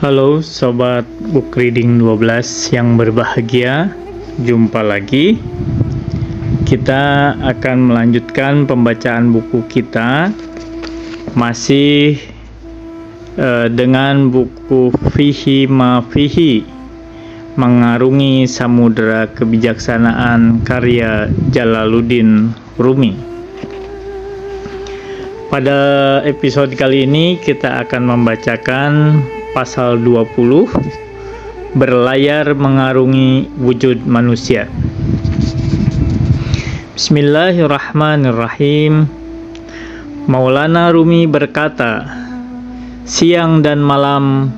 Halo Sobat Book Reading 12 yang berbahagia, jumpa lagi. Kita akan melanjutkan pembacaan buku kita masih dengan buku Fihi Ma Fihi, Mengarungi Samudera Kebijaksanaan karya Jalaluddin Rumi. Pada episode kali ini kita akan membacakan pasal 20, berlayar mengarungi wujud manusia. Bismillahirrahmanirrahim. Maulana Rumi berkata, siang dan malam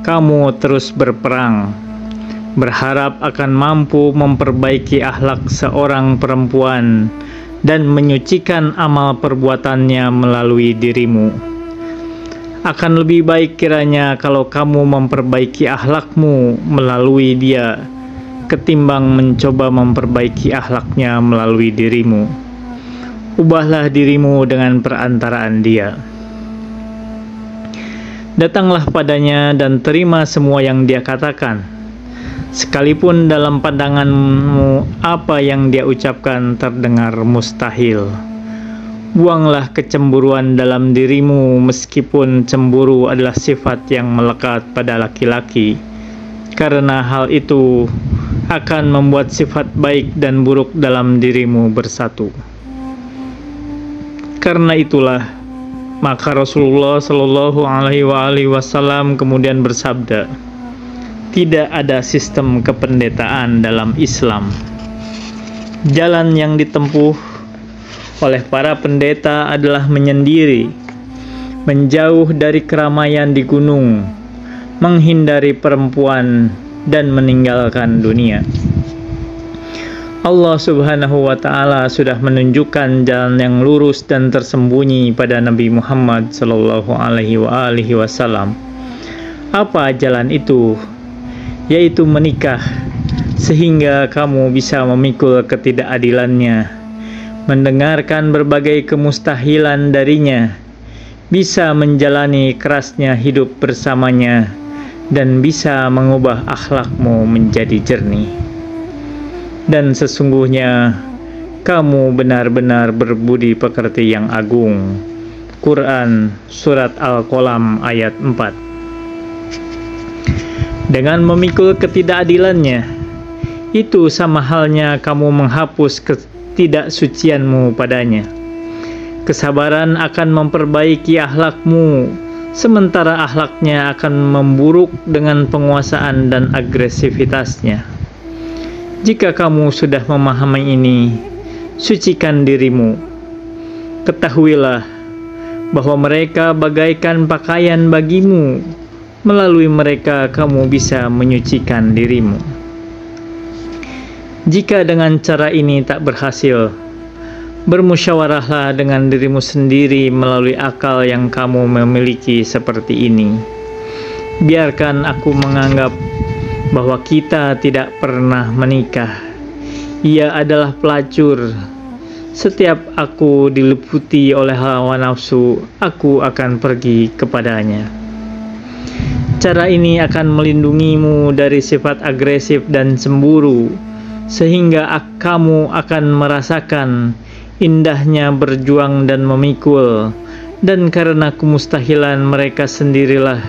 kamu terus berperang, berharap akan mampu memperbaiki akhlak seorang perempuan dan menyucikan amal perbuatannya melalui dirimu. Akan lebih baik kiranya kalau kamu memperbaiki akhlakmu melalui dia, ketimbang mencoba memperbaiki akhlaknya melalui dirimu. Ubahlah dirimu dengan perantaraan dia. Datanglah padanya dan terima semua yang dia katakan, sekalipun dalam pandanganmu apa yang dia ucapkan terdengar mustahil. Buanglah kecemburuan dalam dirimu, meskipun cemburu adalah sifat yang melekat pada laki-laki, karena hal itu akan membuat sifat baik dan buruk dalam dirimu bersatu. Karena itulah maka Rasulullah Shallallahu Alaihi Wasallam kemudian bersabda, tidak ada sistem kependetaan dalam Islam. Jalan yang ditempuh oleh para pendeta adalah menyendiri, menjauh dari keramaian di gunung, menghindari perempuan, dan meninggalkan dunia. Allah Subhanahu wa Ta'ala sudah menunjukkan jalan yang lurus dan tersembunyi pada Nabi Muhammad Sallallahu Alaihi Wasallam. Apa jalan itu? Yaitu menikah, sehingga kamu bisa memikul ketidakadilannya, mendengarkan berbagai kemustahilan darinya, bisa menjalani kerasnya hidup bersamanya, dan bisa mengubah akhlakmu menjadi jernih. Dan sesungguhnya kamu benar-benar berbudi pekerti yang agung. Quran Surat Al-Qalam ayat 4. Dengan memikul ketidakadilannya, itu sama halnya kamu menghapus ketidaksucianmu padanya. Kesabaran akan memperbaiki akhlakmu, sementara akhlaknya akan memburuk dengan penguasaan dan agresivitasnya. Jika kamu sudah memahami ini, sucikan dirimu. Ketahuilah bahwa mereka bagaikan pakaian bagimu, melalui mereka kamu bisa menyucikan dirimu. Jika dengan cara ini tak berhasil, bermusyawarahlah dengan dirimu sendiri melalui akal yang kamu memiliki seperti ini. Biarkan aku menganggap bahwa kita tidak pernah menikah. Ia adalah pelacur. Setiap aku diliputi oleh hawa nafsu, aku akan pergi kepadanya. Cara ini akan melindungimu dari sifat agresif dan cemburu, sehingga kamu akan merasakan indahnya berjuang dan memikul, dan karena kemustahilan mereka sendirilah,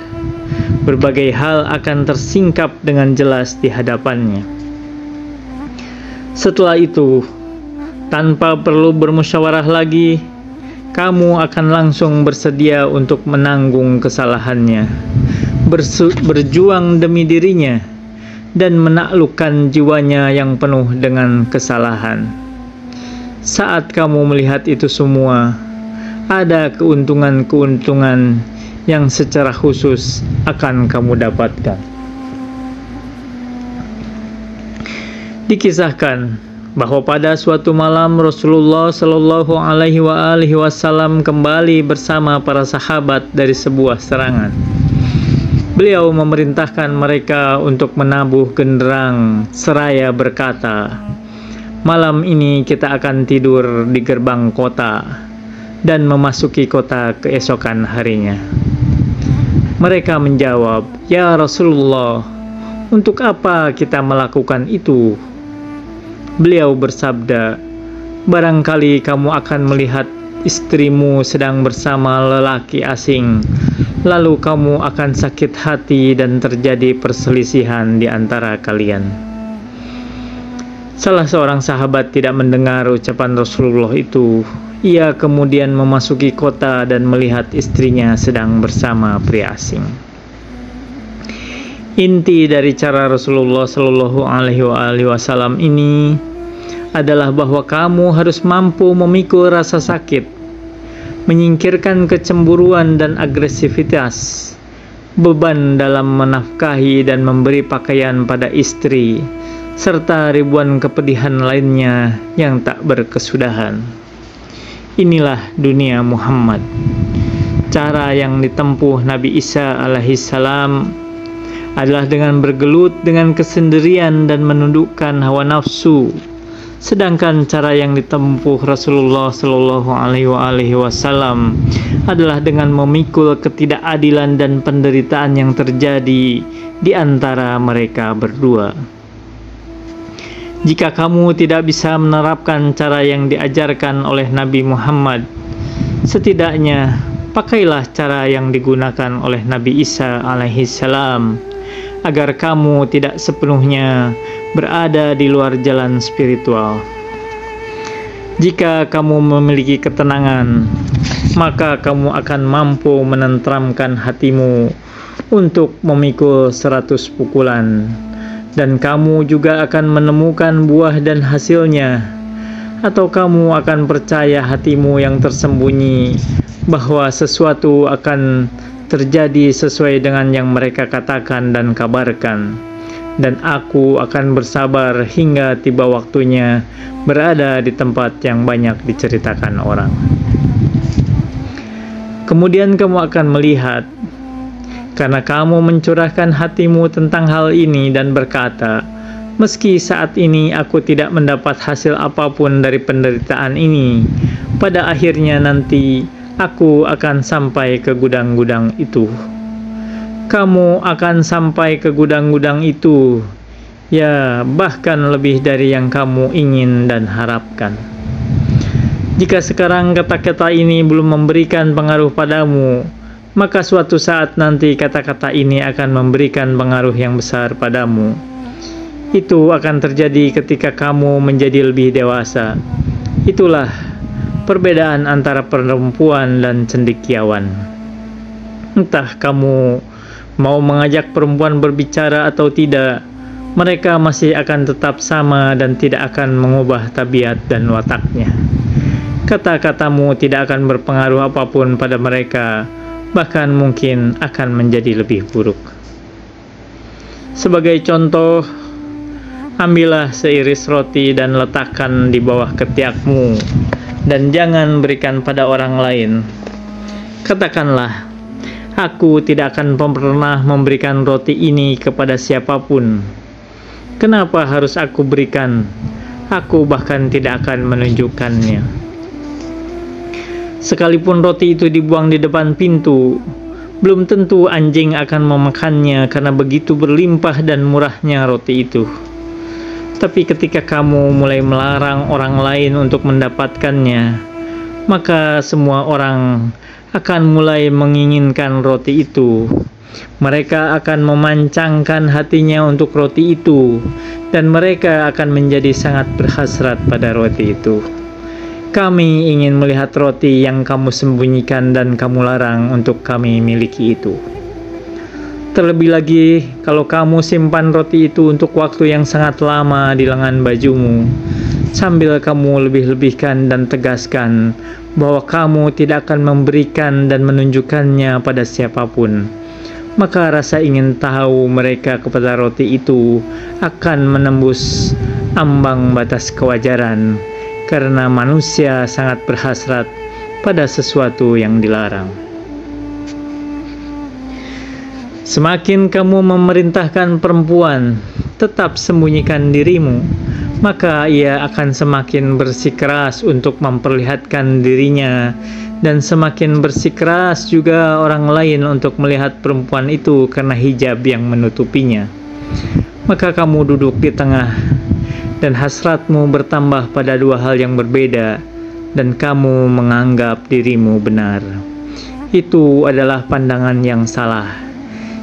berbagai hal akan tersingkap dengan jelas di hadapannya. Setelah itu, tanpa perlu bermusyawarah lagi, kamu akan langsung bersedia untuk menanggung kesalahannya, berjuang demi dirinya, dan menaklukkan jiwanya yang penuh dengan kesalahan. Saat kamu melihat itu semua, ada keuntungan-keuntungan yang secara khusus akan kamu dapatkan. Dikisahkan bahwa pada suatu malam Rasulullah Shallallahu Alaihi Wasallam kembali bersama para sahabat dari sebuah serangan. Beliau memerintahkan mereka untuk menabuh genderang seraya berkata, malam ini kita akan tidur di gerbang kota dan memasuki kota keesokan harinya. Mereka menjawab, "Ya Rasulullah, untuk apa kita melakukan itu?" Beliau bersabda, "Barangkali kamu akan melihat istrimu sedang bersama lelaki asing, lalu kamu akan sakit hati dan terjadi perselisihan di antara kalian." Salah seorang sahabat tidak mendengar ucapan Rasulullah itu. Ia kemudian memasuki kota dan melihat istrinya sedang bersama pria asing. Inti dari cara Rasulullah Shallallahu Alaihi Wasallam ini adalah bahwa kamu harus mampu memikul rasa sakit, menyingkirkan kecemburuan dan agresivitas, beban dalam menafkahi dan memberi pakaian pada istri, serta ribuan kepedihan lainnya yang tak berkesudahan. Inilah dunia Muhammad. Cara yang ditempuh Nabi Isa alaihissalam adalah dengan bergelut dengan kesendirian dan menundukkan hawa nafsu. Sedangkan cara yang ditempuh Rasulullah Shallallahu Alaihi Wasallam adalah dengan memikul ketidakadilan dan penderitaan yang terjadi di antara mereka berdua. Jika kamu tidak bisa menerapkan cara yang diajarkan oleh Nabi Muhammad, setidaknya pakailah cara yang digunakan oleh Nabi Isa alaihissalam, agar kamu tidak sepenuhnya berada di luar jalan spiritual. Jika kamu memiliki ketenangan, maka kamu akan mampu menenteramkan hatimu untuk memikul 100 pukulan, dan kamu juga akan menemukan buah dan hasilnya. Atau kamu akan percaya hatimu yang tersembunyi bahwa sesuatu akan terjadi sesuai dengan yang mereka katakan dan kabarkan, dan aku akan bersabar hingga tiba waktunya berada di tempat yang banyak diceritakan orang. Kemudian kamu akan melihat, karena kamu mencurahkan hatimu tentang hal ini dan berkata, "Meski saat ini aku tidak mendapat hasil apapun dari penderitaan ini, pada akhirnya nanti aku akan sampai ke gudang-gudang itu." Kamu akan sampai ke gudang-gudang itu, ya bahkan lebih dari yang kamu ingin dan harapkan. Jika sekarang kata-kata ini belum memberikan pengaruh padamu, maka suatu saat nanti kata-kata ini akan memberikan pengaruh yang besar padamu. Itu akan terjadi ketika kamu menjadi lebih dewasa. Itulah perbedaan antara perempuan dan cendekiawan. Entah kamu mau mengajak perempuan berbicara atau tidak, mereka masih akan tetap sama dan tidak akan mengubah tabiat dan wataknya. Kata-katamu tidak akan berpengaruh apapun pada mereka, bahkan mungkin akan menjadi lebih buruk. Sebagai contoh, ambillah seiris roti dan letakkan di bawah ketiakmu, dan jangan berikan pada orang lain. Katakanlah, "Aku tidak akan pernah memberikan roti ini kepada siapapun. Kenapa harus aku berikan? Aku bahkan tidak akan menunjukkannya." Sekalipun roti itu dibuang di depan pintu, belum tentu anjing akan memakannya karena begitu berlimpah dan murahnya roti itu. Tapi ketika kamu mulai melarang orang lain untuk mendapatkannya, maka semua orang akan mulai menginginkan roti itu. Mereka akan memancangkan hatinya untuk roti itu, dan mereka akan menjadi sangat berhasrat pada roti itu. Kami ingin melihat roti yang kamu sembunyikan dan kamu larang untuk kami miliki itu. Terlebih lagi, kalau kamu simpan roti itu untuk waktu yang sangat lama di lengan bajumu, sambil kamu lebih-lebihkan dan tegaskan bahwa kamu tidak akan memberikan dan menunjukkannya pada siapapun, maka rasa ingin tahu mereka kepada roti itu akan menembus ambang batas kewajaran, karena manusia sangat berhasrat pada sesuatu yang dilarang. Semakin kamu memerintahkan perempuan tetap sembunyikan dirimu, maka ia akan semakin bersikeras untuk memperlihatkan dirinya, dan semakin bersikeras juga orang lain untuk melihat perempuan itu karena hijab yang menutupinya. Maka kamu duduk di tengah, dan hasratmu bertambah pada dua hal yang berbeda, dan kamu menganggap dirimu benar. Itu adalah pandangan yang salah.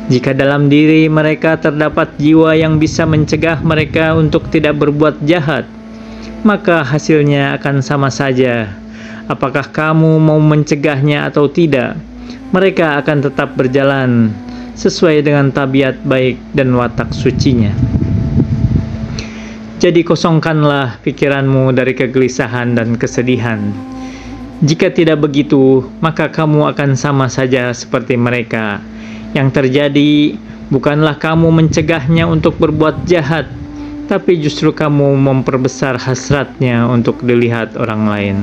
Jika dalam diri mereka terdapat jiwa yang bisa mencegah mereka untuk tidak berbuat jahat, maka hasilnya akan sama saja. Apakah kamu mau mencegahnya atau tidak, mereka akan tetap berjalan sesuai dengan tabiat baik dan watak sucinya. Jadi kosongkanlah pikiranmu dari kegelisahan dan kesedihan. Jika tidak begitu, maka kamu akan sama saja seperti mereka. Yang terjadi bukanlah kamu mencegahnya untuk berbuat jahat, tapi justru kamu memperbesar hasratnya untuk dilihat orang lain.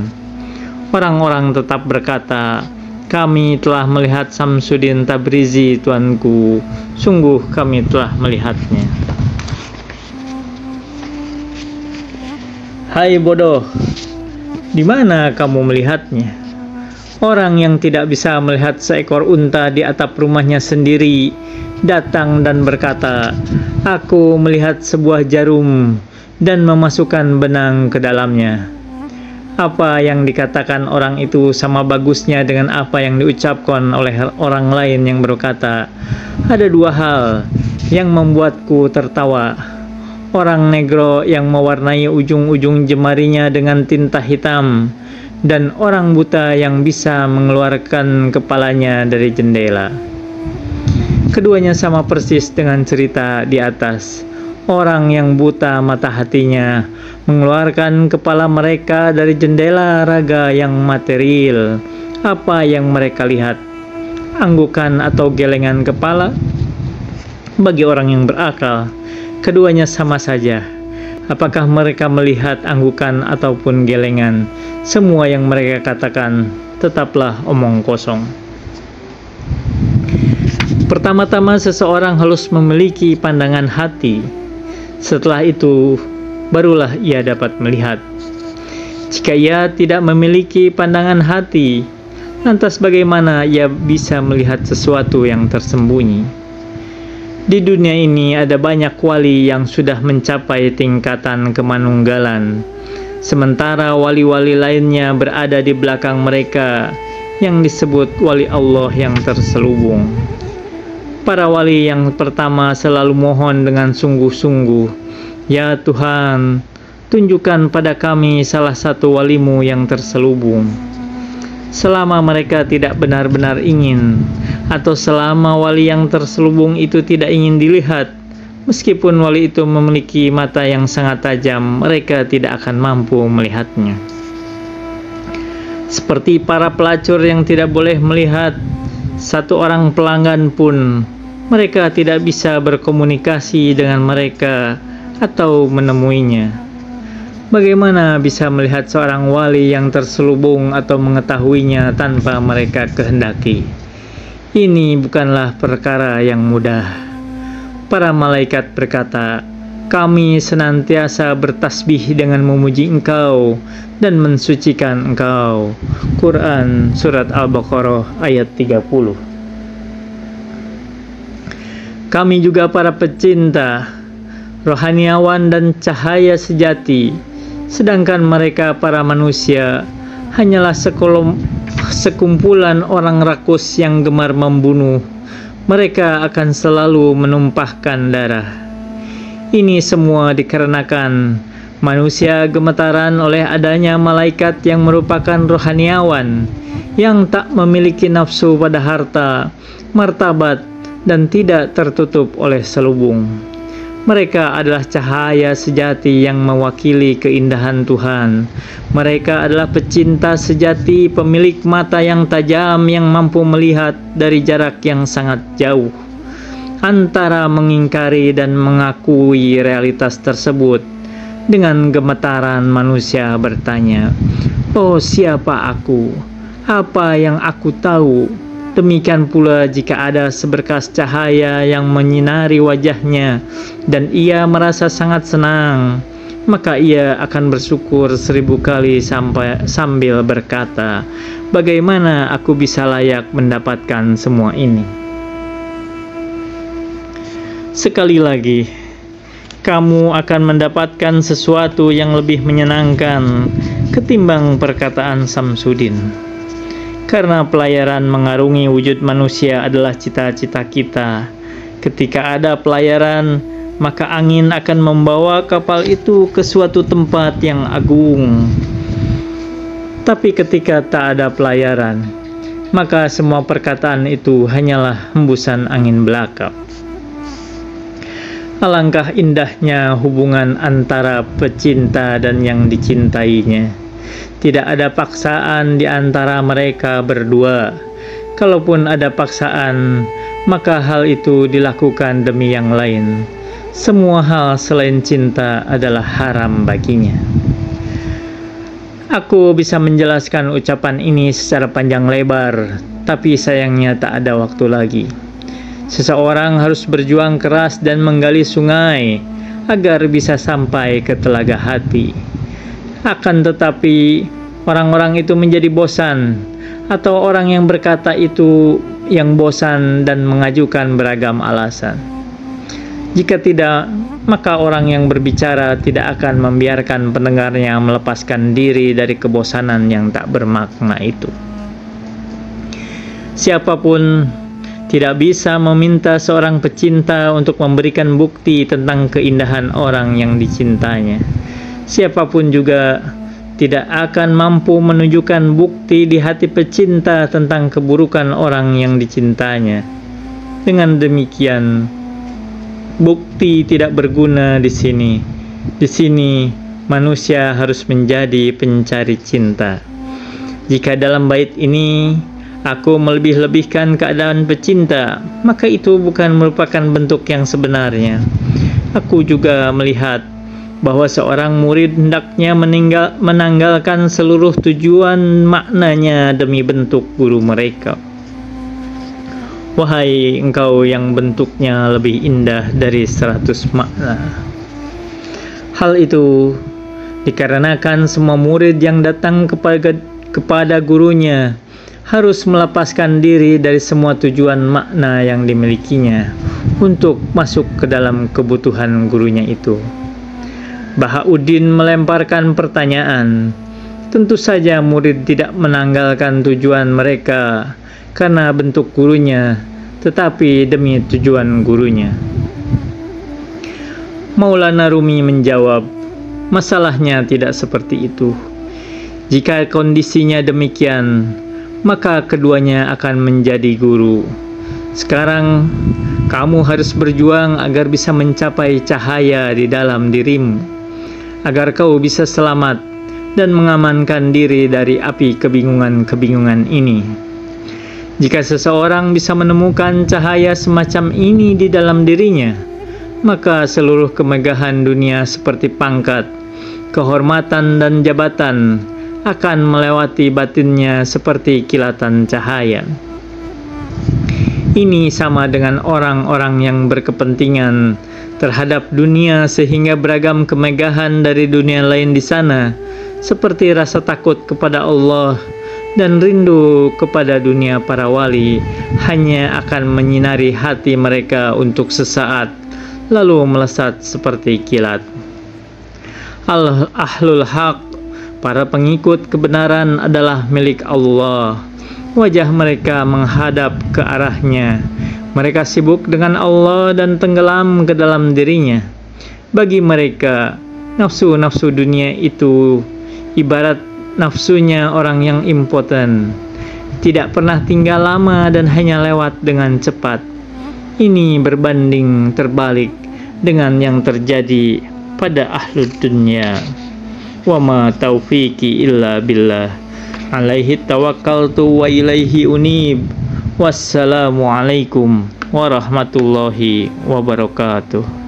Orang-orang tetap berkata, "Kami telah melihat Samsudin Tabrizi, tuanku. Sungguh kami telah melihatnya." Hai bodoh, di mana kamu melihatnya? Orang yang tidak bisa melihat seekor unta di atap rumahnya sendiri datang dan berkata, "Aku melihat sebuah jarum dan memasukkan benang ke dalamnya." Apa yang dikatakan orang itu sama bagusnya dengan apa yang diucapkan oleh orang lain yang berkata, "Ada dua hal yang membuatku tertawa. Orang negro yang mewarnai ujung-ujung jemarinya dengan tinta hitam, dan orang buta yang bisa mengeluarkan kepalanya dari jendela." Keduanya sama persis dengan cerita di atas. Orang yang buta mata hatinya mengeluarkan kepala mereka dari jendela raga yang material. Apa yang mereka lihat? Anggukan atau gelengan kepala? Bagi orang yang berakal, keduanya sama saja. Apakah mereka melihat anggukan ataupun gelengan? Semua yang mereka katakan tetaplah omong kosong. Pertama-tama seseorang harus memiliki pandangan hati. Setelah itu, barulah ia dapat melihat. Jika ia tidak memiliki pandangan hati, lantas bagaimana ia bisa melihat sesuatu yang tersembunyi? Di dunia ini ada banyak wali yang sudah mencapai tingkatan kemanunggalan, sementara wali-wali lainnya berada di belakang mereka yang disebut wali Allah yang terselubung. Para wali yang pertama selalu mohon dengan sungguh-sungguh, "Ya Tuhan, tunjukkan pada kami salah satu walimu yang terselubung." Selama mereka tidak benar-benar ingin, atau selama wali yang terselubung itu tidak ingin dilihat, meskipun wali itu memiliki mata yang sangat tajam, mereka tidak akan mampu melihatnya. Seperti para pelacur yang tidak boleh melihat satu orang pelanggan pun, mereka tidak bisa berkomunikasi dengan mereka atau menemuinya. Bagaimana bisa melihat seorang wali yang terselubung atau mengetahuinya tanpa mereka kehendaki? Ini bukanlah perkara yang mudah. Para malaikat berkata, "Kami senantiasa bertasbih dengan memuji Engkau dan mensucikan Engkau." Quran Surat Al-Baqarah ayat 30. Kami juga para pecinta, rohaniawan dan cahaya sejati, sedangkan mereka para manusia hanyalah sekumpulan orang rakus yang gemar membunuh. Mereka akan selalu menumpahkan darah. Ini semua dikarenakan manusia gemetaran oleh adanya malaikat yang merupakan rohaniawan, yang tak memiliki nafsu pada harta, martabat, dan tidak tertutup oleh selubung. Mereka adalah cahaya sejati yang mewakili keindahan Tuhan. Mereka adalah pecinta sejati, pemilik mata yang tajam yang mampu melihat dari jarak yang sangat jauh. Antara mengingkari dan mengakui realitas tersebut, dengan gemetaran manusia bertanya, "Oh, siapa aku? Apa yang aku tahu?" Demikian pula jika ada seberkas cahaya yang menyinari wajahnya dan ia merasa sangat senang, maka ia akan bersyukur 1000 kali sambil berkata, bagaimana aku bisa layak mendapatkan semua ini? Sekali lagi, kamu akan mendapatkan sesuatu yang lebih menyenangkan ketimbang perkataan Samsudin. Karena pelayaran mengarungi wujud manusia adalah cita-cita kita. Ketika ada pelayaran, maka angin akan membawa kapal itu ke suatu tempat yang agung. Tapi ketika tak ada pelayaran, maka semua perkataan itu hanyalah hembusan angin belaka. Alangkah indahnya hubungan antara pecinta dan yang dicintainya. Tidak ada paksaan di antara mereka berdua. Kalaupun ada paksaan, maka hal itu dilakukan demi yang lain. Semua hal selain cinta adalah haram baginya. Aku bisa menjelaskan ucapan ini secara panjang lebar, tapi sayangnya tak ada waktu lagi. Seseorang harus berjuang keras dan menggali sungai agar bisa sampai ke telaga hati. Akan tetapi orang-orang itu menjadi bosan, atau orang yang berkata itu yang bosan dan mengajukan beragam alasan. Jika tidak, maka orang yang berbicara tidak akan membiarkan pendengarnya melepaskan diri dari kebosanan yang tak bermakna itu. Siapapun tidak bisa meminta seorang pecinta untuk memberikan bukti tentang keindahan orang yang dicintanya. Siapapun juga tidak akan mampu menunjukkan bukti di hati pecinta tentang keburukan orang yang dicintanya. Dengan demikian, bukti tidak berguna di sini. Di sini, manusia harus menjadi pencari cinta. Jika dalam bait ini aku melebih-lebihkan keadaan pecinta, maka itu bukan merupakan bentuk yang sebenarnya. Aku juga melihat bahwa seorang murid hendaknya menanggalkan seluruh tujuan maknanya demi bentuk guru mereka. Wahai engkau yang bentuknya lebih indah dari 100 makna. Hal itu dikarenakan semua murid yang datang kepada gurunya harus melepaskan diri dari semua tujuan makna yang dimilikinya untuk masuk ke dalam kebutuhan gurunya itu. Bahauddin melemparkan pertanyaan. Tentu saja murid tidak menanggalkan tujuan mereka karena bentuk gurunya, tetapi demi tujuan gurunya. Maulana Rumi menjawab, masalahnya tidak seperti itu. Jika kondisinya demikian, maka keduanya akan menjadi guru. Sekarang, kamu harus berjuang agar bisa mencapai cahaya di dalam dirimu, agar kau bisa selamat dan mengamankan diri dari api kebingungan-kebingungan ini. Jika seseorang bisa menemukan cahaya semacam ini di dalam dirinya, maka seluruh kemegahan dunia seperti pangkat, kehormatan dan jabatan akan melewati batinnya seperti kilatan cahaya. Ini sama dengan orang-orang yang berkepentingan terhadap dunia sehingga beragam kemegahan dari dunia lain di sana, seperti rasa takut kepada Allah dan rindu kepada dunia para wali, hanya akan menyinari hati mereka untuk sesaat, lalu melesat seperti kilat. Ahlul Haq, para pengikut kebenaran adalah milik Allah. Wajah mereka menghadap ke arahnya. Mereka sibuk dengan Allah dan tenggelam ke dalam dirinya. Bagi mereka, nafsu-nafsu dunia itu ibarat nafsunya orang yang impoten, tidak pernah tinggal lama dan hanya lewat dengan cepat. Ini berbanding terbalik dengan yang terjadi pada ahlud dunya. Wa ma taufiqi illa billah. Alaihi tawakkaltu wa ilaihi unib. Wassalamualaikum warahmatullahi wabarakatuh.